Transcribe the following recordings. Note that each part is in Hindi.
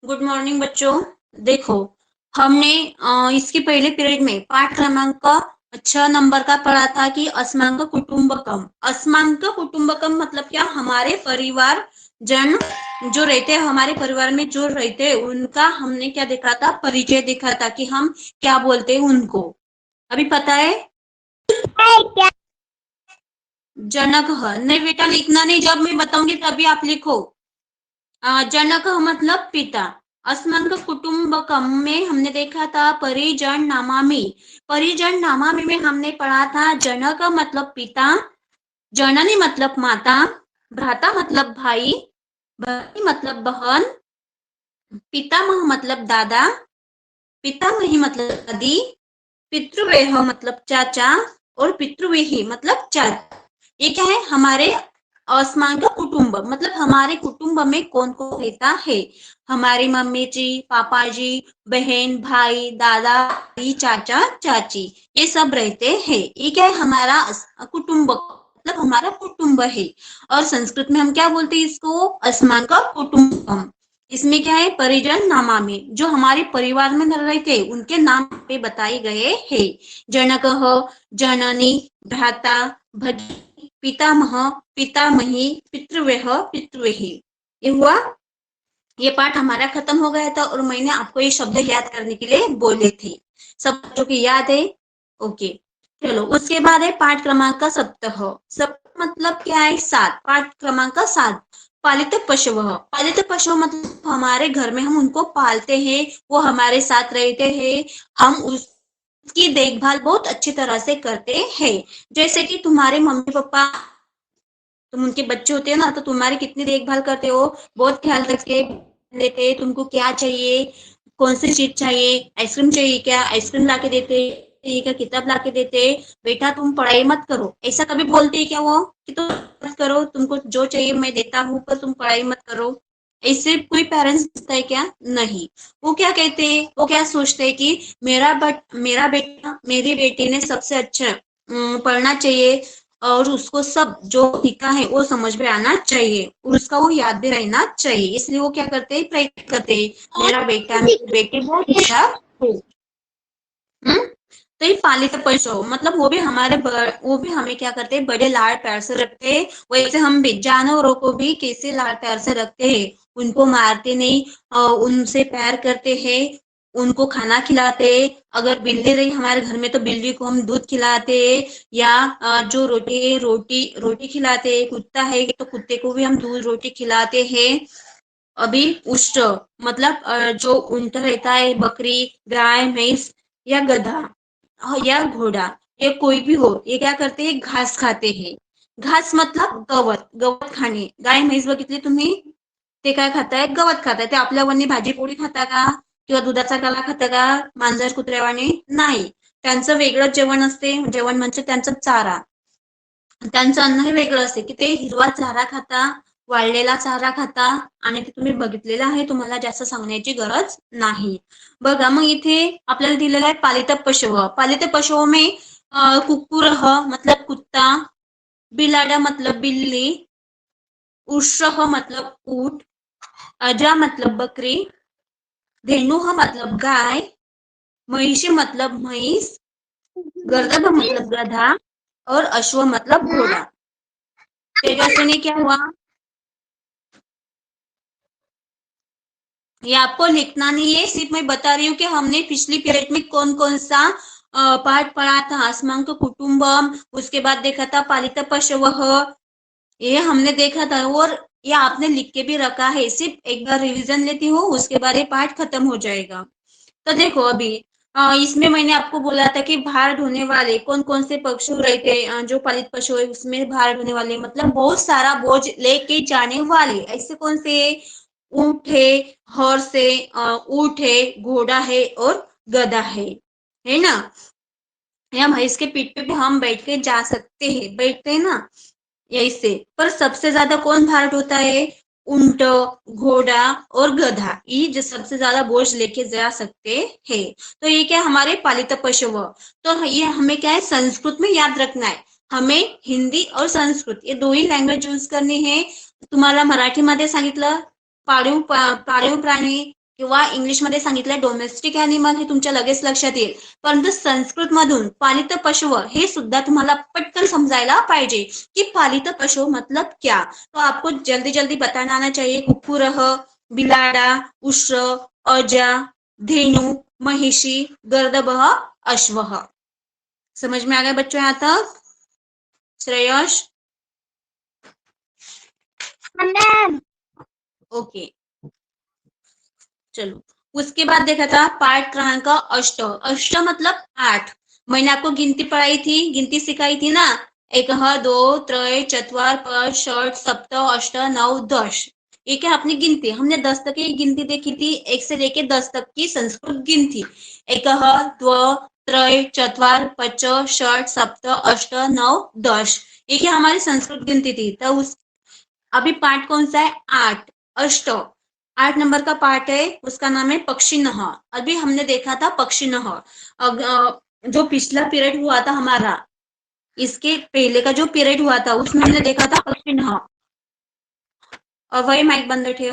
गुड मॉर्निंग बच्चों। देखो, हमने इसके पहले पीरियड में पाठ क्रमांक 6 नंबर का पढ़ा था कि अस्मांक कुटुंबकम। अस्मांक कुटुंबकम मतलब क्या? हमारे परिवार जन जो रहते हैं, हमारे परिवार में जो रहते हैं उनका हमने क्या देखा था? परिचय देखा था कि हम क्या बोलते हैं उनको। अभी पता है? जनक नहीं बेटा, लिखना नहीं, जब मैं बताऊंगी तभी आप लिखो। जनक मतलब पिता। अस्मंक कुटुंबकम में हमने देखा था परिजन नामामि। परिजन नामामि में हमने पढ़ा था जनक मतलब पिता, जननी मतलब माता, भ्राता मतलब भाई, भगिनी मतलब बहन, पितामह मतलब दादा, पितामही मतलब दादी, पितृव्यय मतलब चाचा और पितृव्यही मतलब चाचा। ये क्या है? हमारे अस्मांक कुटुंब मतलब हमारे कुटुंब में कौन कौन रहता है? हमारी मम्मी जी, पापा जी, बहन, भाई, दादा, दादी, चाचा, चाची, ये सब रहते हैं। ये क्या है? हमारा कुटुंब मतलब हमारा कुटुंब है। और संस्कृत में हम क्या बोलते हैं इसको? अस्मांक कुटुंबम। इसमें क्या है? परिजन नामा में जो हमारे परिवार में रहते उनके नाम पे बताए गए हैं। जनक, जननी, भ्राता, भगिनी, पितामह, पितामही, पितृव्यः, पितृव्यही। ये हुआ। ये पाठ हमारा खत्म हो गया था और मैंने आपको ये शब्द याद करने के लिए बोले थे। सब बच्चों की याद है? ओके। चलो, उसके बाद है पाठ क्रमांक 7। सप्त मतलब क्या है? 7। पाठ क्रमांक 7, पालित पशु। पालित पशु मतलब हमारे घर में हम उनको पालते हैं, वो हमारे साथ रहते हैं, हम उसकी देखभाल बहुत अच्छी तरह से करते हैं। जैसे कि तुम्हारे मम्मी पापा, तुम उनके बच्चे होते हो ना, तो तुम्हारी कितनी देखभाल करते हो, बहुत ख्याल रखते लेते, तुमको क्या चाहिए, कौन सी चीज चाहिए, आइसक्रीम चाहिए क्या, आइसक्रीम ला के देते, चाहिए क्या, किताब ला के देते, बेटा तुम पढ़ाई मत करो, ऐसा कभी बोलते हैं क्या वो कि तुम मत करो, तुमको जो चाहिए मैं देता हूँ पर तुम पढ़ाई मत करो? ऐसे कोई पेरेंट्स सोचता है क्या? नहीं। वो क्या कहते हैं, वो क्या सोचते हैं कि मेरा बेटा, मेरी बेटी ने सबसे अच्छा पढ़ना चाहिए और उसको सब जो सीखा है वो समझ में आना चाहिए और उसका वो याद भी रहना चाहिए, इसलिए वो क्या करते हैं? प्रैक्टिस करते हैं मेरा बेटा, मेरी बेटी बहुत होशियार हो। हम्म? तो ये पालित पशु मतलब वो भी हमें क्या करते हैं? बड़े लाड प्यार से रखते हैं। वैसे हम भी जानवरों को भी कैसे लाड प्यार से रखते हैं, उनको मारते नहीं, उनसे प्यार करते हैं, उनको खाना खिलाते हैं। अगर बिल्ली रही हमारे घर में तो बिल्ली को हम दूध खिलाते हैं, या जो रोटी रोटी रोटी खिलाते हैं। कुत्ता है तो कुत्ते को भी हम दूध रोटी खिलाते हैं। अभी उष्ट मतलब जो ऊंट रहता है, बकरी, गाय, भैंस या गधा या घोड़ा, ये कोई भी हो, ये क्या करते हैं? घास खाते हैं। घास मतलब गवत, गवत खाणे। गाय म्हैस बघितली तुम्ही? ते काय खातायत? गवत खातायत. ते आपल्यावानी भाजी पोळी खाता का? किंवा दुधाचा काला खाता का? मांजर कुत्र्यावानी नाही. त्यांचं वेगळं जेवण असते. जेवण म्हणजे त्यांचा चारा. त्यांचं अन्न हे वेगळं असते की ते हिरवा चारा खाता, वाळलेला चारा खाता, आणि ते तुम्ही बघितलेलं आहे, तुम्हाला जास्त सांगण्याची गरज नाही. बघा मग इथे आपल्याला दिलेलं आहे पालित पशु। पालित पशुओं में कुकुर मतलब कुत्ता, बिलाडा मतलब बिल्ली, उष्र मतलब ऊंट, अजा मतलब बकरी, धेनु मतलब गाय, महिषी मतलब भैंस, गर्दभ मतलब गधा और अश्व मतलब घोड़ा। तेजस्विनी क्या हुआ? ये आपको लिखना नहीं है, सिर्फ मैं बता रही हूँ कि हमने पिछली पीरियड में कौन कौन सा पाठ पढ़ा था। अस्मांक कुटुंबम, उसके बाद देखा था पालित पशव, ये हमने देखा था और ये आपने लिख के भी रखा है। सिर्फ एक बार रिवीजन लेती हो, उसके बाद ये पाठ खत्म हो जाएगा। तो देखो अभी इसमें मैंने आपको बोला था कि भार ढोने वाले कौन कौन से पशु रहते हैं। जो पालित पशु है उसमें भार ढोने वाले मतलब बहुत सारा बोझ लेके जाने वाले ऐसे कौन से? ऊंट है, हॉर्स है, ऊंट है, घोड़ा है और गधा है ना? या भैंस के पीठ पे भी हम बैठ के जा सकते हैं, बैठते हैं ना ऐसे। पर सबसे ज्यादा कौन भार ढोता है? ऊंट, घोड़ा और गधा, ये जो सबसे ज्यादा बोझ लेके जा सकते हैं। तो ये क्या हमारे पालित पशु। तो ये हमें क्या है? संस्कृत में याद रखना है। हमें हिंदी और संस्कृत ये दो ही लँग्वेज यूज करनी है। तुम्हाला मराठीमध्ये सांगितलं पाळीव प्राणी किंवा इंग्लिशमध्ये सांगितलं डोमेस्टिक ॲनिमल हे तुमच्या लगेच लक्षात येईल, परंतु संस्कृत मधून पालित पशु हे सुद्धा तुम्हाला पटकन समजायला पाहिजे कि पालित पशु मतलब क्या। तो आपको जल्दी जल्दी बताना आना चाहिए। कुकुरह, बिलाड़ा, उश्र, अजा, धेनु, महिषी, गर्दभः, अश्वः। समझ में आ गया बच्चों यहाँ तक? श्रेयश? ओके चलो, उसके बाद देखा था पाठ क्रमांक 8। 8 मतलब 8। मैंने आपको गिनती पढ़ाई थी, गिनती सिखाई थी ना। 1 2 3 4 5 6 7 8 9 10। ये क्या अपनी गिनती, हमने 10 तक की गिनती देखी थी, 1 से लेके 10 तक की संस्कृत गिनती। 1 2 3 4 5 6 7 8 9 10। ये क्या हमारी संस्कृत गिनती थी। तो उस अभी पाठ कौन सा है? 8 अष्ट 8 नंबर का पाठ है, उसका नाम है पक्षिणः। अभी हमने देखा था पक्षिणः। जो पिछला पीरियड हुआ था हमारा, इसके पहले का जो पीरियड हुआ था उसमें हमने देखा था पक्षिणः। और वही माइक बंद रखे।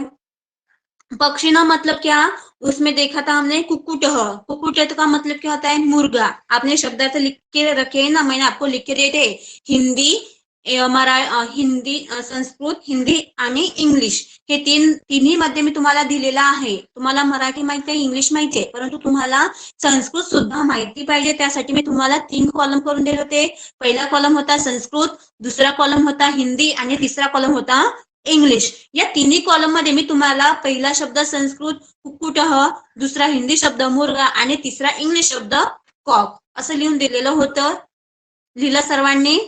पक्षिणः मतलब क्या? उसमें देखा था हमने कुक्कुटः। कुक्कुटः का मतलब क्या होता है? मुर्गा। आपने शब्दार्थ लिख के रखे है ना, मैंने आपको लिख के दिए थे। हिंदी, हिंदी, संस्कृत, हिंदी आणि इंग्लिश हे तिन्ही मध्ये मी तुम्हाला दिलेला आहे। तुम्हाला मराठी माहिती आहे, इंग्लिश माहिती आहे, परंतु तुम्हाला संस्कृत सुद्धा माहिती पाहिजे, त्यासाठी मी तुम्हाला 3 कॉलम करून दिले होते। पहिला कॉलम होता संस्कृत, दुसरा कॉलम होता हिंदी आणि तिसरा कॉलम होता इंग्लिश। या तिन्ही कॉलम मध्ये मी तुम्हाला पहिला शब्द संस्कृत कुक्कुटः, दुसरा हिंदी शब्द मुर्गा आणि तिसरा इंग्लिश शब्द कॉक असं लिहून दिलेलं होतं। लिहिलं सर्वांनी?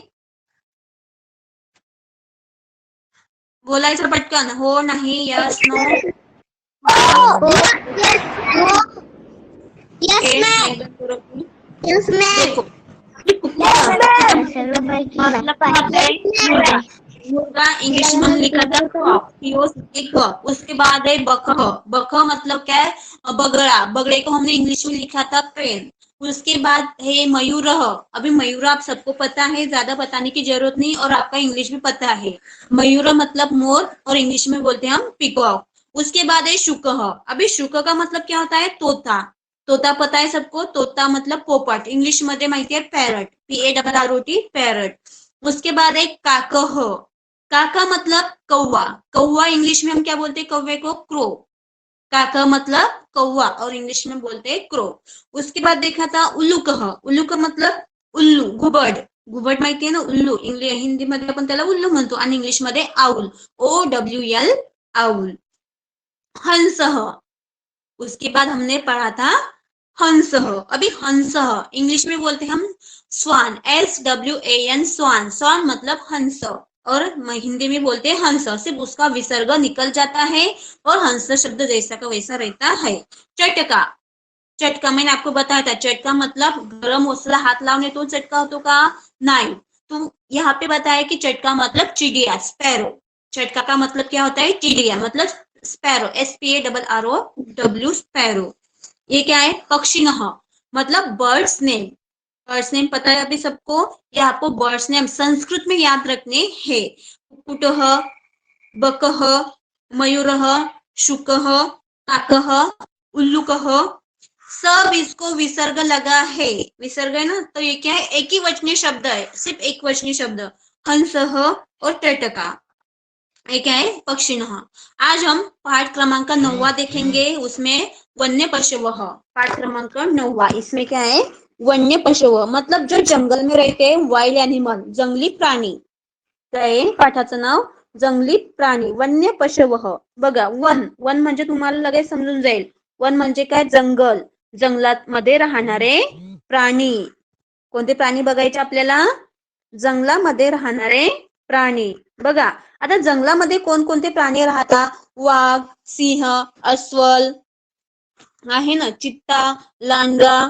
बोलायचं पटकन, हो नाही, यस नो? मुर्गा इंग्लिश में लिखा था कॉक। उसके बाद है बकह। बकह मतलब क्या है? बगड़ा। बगड़े को हमने इंग्लिश में लिखा था क्रेन। उसके बाद है मयूरह। अभी मयूर आप सबको पता है, ज्यादा बताने की जरूरत नहीं, और आपका इंग्लिश भी पता है। मयूर मतलब मोर, और इंग्लिश में बोलते हैं हम पीकॉक। उसके बाद है शुकह। अभी शुक का मतलब क्या होता है? तोता। तोता पता है सबको, तोता मतलब पोपट। इंग्लिश मध्ये माहिती है पैरट, PARROT पैरट। उसके बाद है काकह। काका मतलब कौवा। कौवा इंग्लिश में हम क्या बोलते हैं? कौवे को क्रो। काका मतलब कौवा और इंग्लिश में बोलते हैं क्रो। उसके बाद देखा था उल्लूकह। उल्लूक मतलब उल्लू, घुबड। घुबड माहिती आहे ना, उल्लू। हिंदी मध्ये आपण त्याला उल्लू म्हणतो, आणि इंग्लिश मध्ये आउल, OWL आउल। हंसह। उसके बाद हमने पढ़ा था हंसह। अभी हंसह इंग्लिश में बोलते हैं हम स्वान, SWAN स्वान। स्वान मतलब हंस, और हिंदी में बोलते हैं हंस। सिर्फ उसका विसर्ग निकल जाता है और हंस शब्द जैसा का वैसा रहता है। चटका। चटका मैंने आपको बताया था, चटका मतलब गरम मसाला हाथ लावने तो चटका होतो का? नहीं। तो यहाँ पे बताया कि चटका मतलब चिड़िया, स्पैरो। चटका का मतलब क्या होता है? चिड़िया मतलब स्पैरो, SPARROW स्पैरो। ये क्या है? पक्षिणः मतलब बर्ड्स नेम। बर्ड्स नेम पता है अभी सबको? ये आपको बर्ड्स नेम संस्कृत में याद रखने हैं। कुक्कुटः, बकः, मयूरः, शुकः, काकः, उल्लूकः, सब इसको विसर्ग लगा है। विसर्ग है ना, तो ये क्या है? एक ही वचनीय शब्द है, सिर्फ एक वचनीय शब्द। हंसः और टटका। ये क्या है? पक्षिणः। आज हम पाठ क्रमांक 9 देखेंगे, उसमें वन्य पशुवः। पाठ क्रमांक 9, इसमें क्या है? वन्य पशु मतलब जो जंगल में रहते हैं, वाइल्ड एनिमल, जंगली प्राणी। काय पाठाचं नाव? जंगली प्राणी, वन्य पशुवः। बघा, वन, वन म्हणजे तुम्हाला लगेच समजून जाईल। वन म्हणजे काय? जंगल, जंगलात मध्ये राहणारे प्राणी। कोणते प्राणी बघायचे आपल्याला? जंगलामध्ये राहणारे प्राणी। बघा, आता जंगलामध्ये कोणकोणते प्राणी राहतात? वाघ, सिंह, अस्वल आहे ना, चित्ता, लांडगा,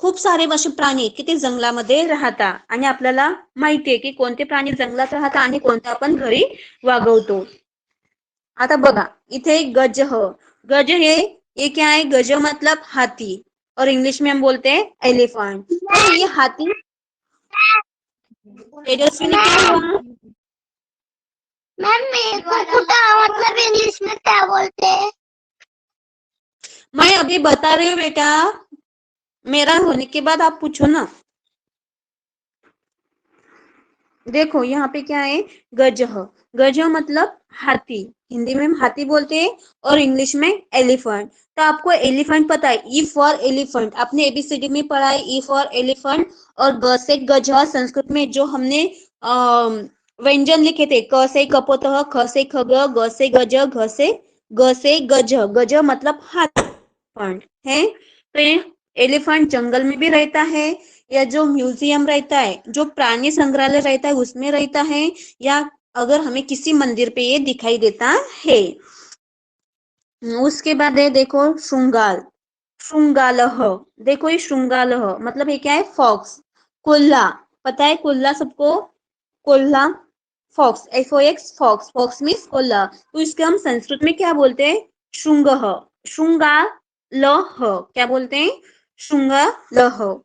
खूप सारे असे प्राणी की ते जंगलामध्ये राहतात, आणि आपल्याला माहितीये की कोणते प्राणी जंगलात राहतात आणि कोणते आपण घरी वागवतो। आता बघा, इथे गजह। गज ये क्या है? गज मतलब हाथी, और इंग्लिश में हम बोलते हैं एलिफेंट। तो ये हाथी, तेजस्वी ने क्या हुआ? मैम, मेरे को कुत्ता मतलब इंग्लिश में क्या बोलते हैं? मैं अभी बता रही हूँ बेटा, मेरा होने के बाद आप पूछो ना। देखो यहाँ पे क्या है, गजह। गजह मतलब हाथी, हिंदी में हम हाथी बोलते हैं और इंग्लिश में एलिफेंट। तो आपको एलिफेंट पता है, ई फॉर एलिफेंट, आपने एबीसीडी में पढ़ा है, ई फॉर एलिफेंट। और ग से गजह, संस्कृत में जो हमने व्यंजन लिखे थे, क से कपोतः, ख से खग, ग से गज, ग से गज। गज मतलब हाथी है। तो ये एलिफेंट जंगल में भी रहता है, या जो म्यूजियम रहता है, जो प्राणी संग्रहालय रहता है उसमें रहता है, या अगर हमें किसी मंदिर पे ये दिखाई देता है। उसके बाद है देखो श्रृंगाल, श्रृंगालह। देखो ये श्रृंगालह मतलब ये क्या है, फॉक्स। कोल्हा, पता है कोल्हा सबको, कोल्हा, fox, FOX, fox, fox means कोल्हा। तो इसके हम संस्कृत में क्या बोलते हैं, श्रृंगह, श्रृंगालह, क्या बोलते हैं, श्रृंगालह।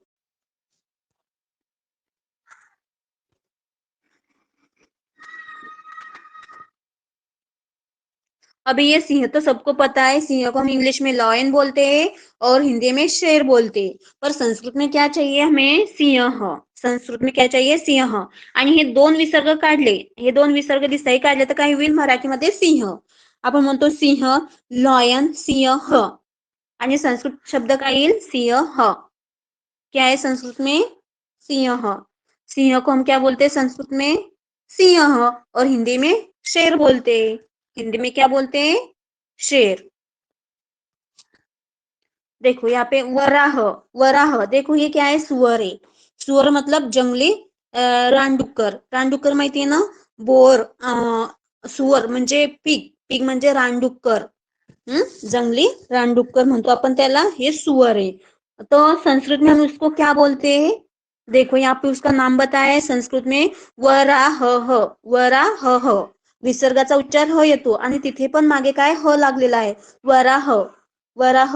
अभी ये सिंह तो सबको पता है, सिंह को हम इंग्लिश में लॉयन बोलते हैं और हिंदी में शेर बोलते हैं। पर संस्कृत में क्या चाहिए हमें, सिंह। संस्कृत में क्या चाहिए, सिंह। आणि हे दोन विसर्ग काढले, हे दोन विसर्ग दिसाई काढले तर काय होईल मराठीमध्ये सिंह। आपण म्हणतो सिंह, लॉयन, सिंह। आणि संस्कृत शब्द काय येईल, सिंह। क्या है संस्कृत में, सिंह। सिंह को हम क्या बोलते हैं संस्कृत में, सिंह। और हिंदी में शेर बोलते हैं, हिंदी में क्या बोलते हैं, शेर। देखो यहाँ पे वराह, वराह देखो ये क्या है, सुअर है। सुअर मतलब जंगली रानडुक्कर, रानडुक्कर माहिती आहे ना, बोर, सुअर म्हणजे पिग, पिग म्हणजे रानडुक्कर। जंगली रानडुक्कर म्हणतो आपण त्याला, हे सुअर है। तो संस्कृत में हम उसको क्या बोलते हैं, देखो यहाँ पे उसका नाम बताया है संस्कृत में, वराह, वराह। विसर्गाचा उच्चार ह येतो आणि तिथे पण मागे काय ह लागलेला आहे, वराह, वराह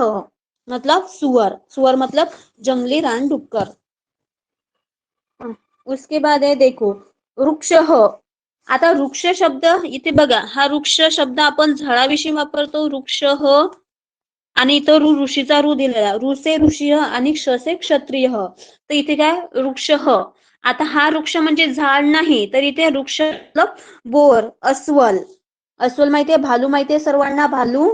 मतलब सुअर, सुअर मतलब जंगली रानडुक्कर। उसके बाद है देखो वृक्ष। आता वृक्ष शब्द इथे बघा, हा वृक्ष शब्द आपण झाडाविषयी वापरतो, वृक्ष ह, आणि इथं ऋषीचा ऋ दिलेला, ऋ से ऋषी आणि क्ष से क्षत्रिय। तर इथे काय, वृक्ष ह। आता हा वृक्ष म्हणजे झाड नाही, तर इथे वृक्ष मतलब बोर, अस्वल। अस्वल माहितीये, भालू माहितीये सर्वांना, भालू,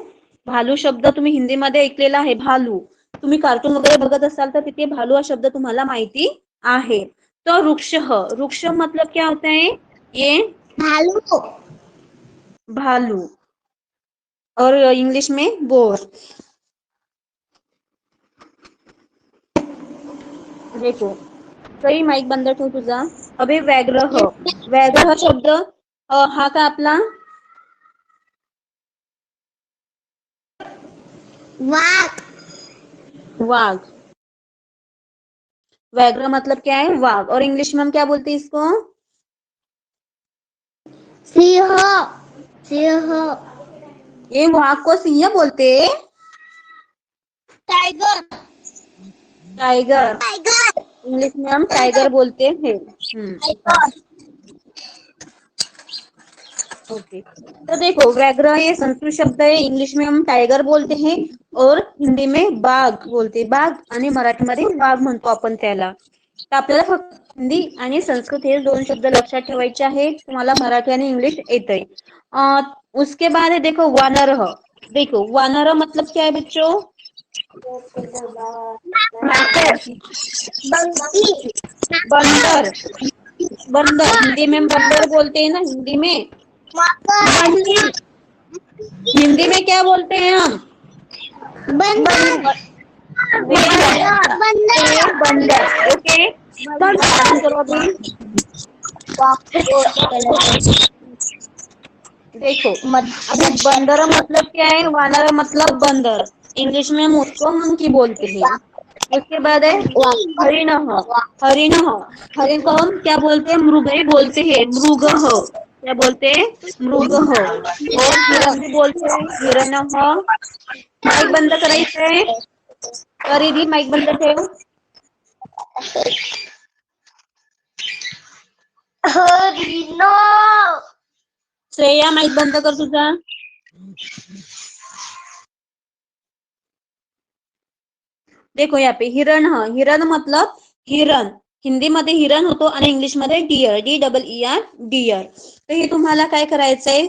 भालू शब्द तुम्ही हिंदीमध्ये ऐकलेला आहे, भालू। तुम्ही कार्टून वगैरे बघत असाल तर तिथे भालू हा शब्द तुम्हाला माहिती आहे। तो वृक्ष ह, वृक्ष मतलब क्या होता है, ये भालू, भालू, और इंग्लिश में बोर। देखो सई माईक बंद ठेव तुझा। अभि व्याघ्रह, व्याघ्र शब्द हा का आपला, वाघ, वाघ। व्याघ्र मतलब क्या है, वाघ। और इंग्लिश में हम क्या बोलते हैं इसको, सिंह, सिंह। ये वाघ को सिंह बोलते, टाइगर, टाइगर, टाइगर। इंग्लिश में हम टाइगर बोलते हैं। ओके, तो देखो व्याघ्र ये संस्कृत शब्द है, इंग्लिश में हम टाइगर बोलते हैं और हिंदी में बाघ बोलते, बाघ आणि मराठीमध्ये वाघ म्हणतो आपण त्याला। तर आपल्याला फक्त हिंदी आणि संस्कृत हे दोन शब्द लक्षात ठेवायचे आहेत, तुम्हाला मराठी आणि इंग्लिश येतंय। उसके बाद है देखो वानरह। देखो वानरह मतलब क्या है बच्चों, बंदर, बंदर हिंदी में हम बंदर बोलते हैं ना, हिंदी में, हिंदी में क्या बोलते हैं हम, बंदर, बंदर, बंदर। ओके, देखो अभी बंदर मतलब क्या है, वानर मतलब बंदर, इंग्लिश में हम उसको मंकी बोलते हैं। उसके बाद है हरिण, हरिण, हरिण को हम क्या बोलते हैं, मृग बोलते हैं, मृग, क्या बोलते हैं, मृग। और हिरण भी बोलते हैं, हिरण। माईक बंद करायचंय, तरी माईक बंद ठेव। हरिण, श्रेया माईक बंद कर तुझा। देखो यहाँ पे हिरण ह, हिरण मतलब हिरण, हिंदीमध्ये हिरण होतो आणि इंग्लिशमध्ये डिअर, DEER डिअर. तर हे तुम्हाला काय करायचंय,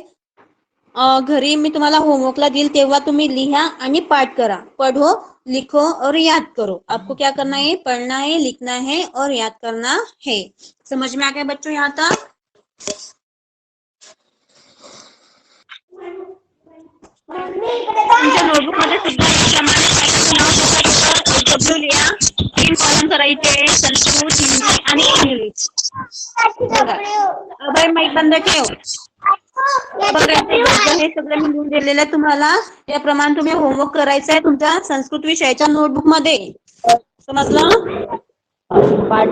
घरी मी तुम्हाला होमवर्कला देईल तेव्हा तुम्ही लिहा आणि पाठ करा. पढ़ो, लिखो और याद करो. आपको क्या करना है, पढ़ना है, लिखना है और याद करना है. समझ में आ गया बच्चों यहाँ तक? तुमच्या नोटबुक मध्ये सुद्धा याप्रमाणे पाठाचं नाव स्वतः लिहा. 3 कॉलम करायचे, संस्कृत, हिंदी आणि इंग्लिश. बघा, अभय माईक बंद ठेव. बघायचं हे सगळं मी लिहून दिलेलं आहे तुम्हाला. याप्रमाणे तुम्ही होमवर्क करायचं आहे तुमच्या संस्कृत विषयाच्या नोटबुक मध्ये. समजलं? पाठ